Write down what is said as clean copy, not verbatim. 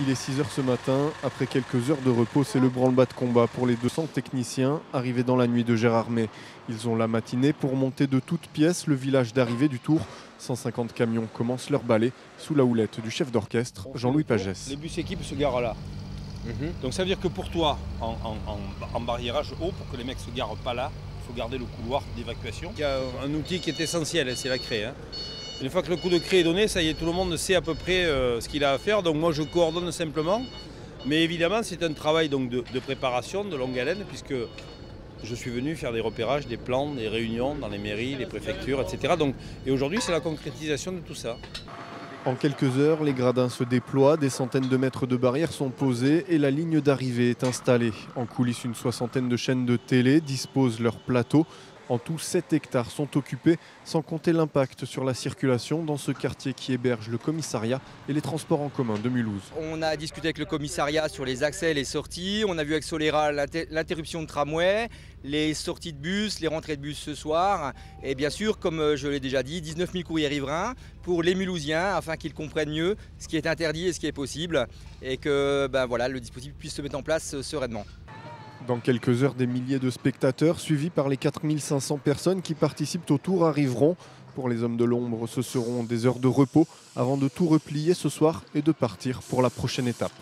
Il est 6 h ce matin. Après quelques heures de repos, c'est le branle-bas de combat pour les 200 techniciens arrivés dans la nuit de Gérardmer. Ils ont la matinée pour monter de toutes pièces le village d'arrivée du Tour. 150 camions commencent leur balai sous la houlette du chef d'orchestre, Jean-Louis Pagès. Les bus équipes se garent là. Donc ça veut dire que pour toi, en barriérage haut, pour que les mecs se garent pas là, il faut garder le couloir d'évacuation. Il y a un outil qui est essentiel, c'est la craie. Une fois que le coup de craie est donné, ça y est, tout le monde sait à peu près ce qu'il a à faire. Donc moi je coordonne simplement. Mais évidemment c'est un travail donc, de préparation, de longue haleine, puisque je suis venu faire des repérages, des plans, des réunions dans les mairies, les préfectures, etc. Et aujourd'hui c'est la concrétisation de tout ça. En quelques heures, les gradins se déploient, des centaines de mètres de barrières sont posés et la ligne d'arrivée est installée. En coulisses, une soixantaine de chaînes de télé disposent leurs plateaux. En tout, 7 hectares sont occupés, sans compter l'impact sur la circulation dans ce quartier qui héberge le commissariat et les transports en commun de Mulhouse. On a discuté avec le commissariat sur les accès et les sorties. On a vu avec Solera l'interruption de tramway, les sorties de bus, les rentrées de bus ce soir. Et bien sûr, comme je l'ai déjà dit, 19 000 courriers riverains pour les Mulhousiens afin qu'ils comprennent mieux ce qui est interdit et ce qui est possible. Et que le dispositif puisse se mettre en place sereinement. Dans quelques heures, des milliers de spectateurs, suivis par les 4500 personnes qui participent au Tour, arriveront. Pour les hommes de l'ombre, ce seront des heures de repos avant de tout replier ce soir et de partir pour la prochaine étape.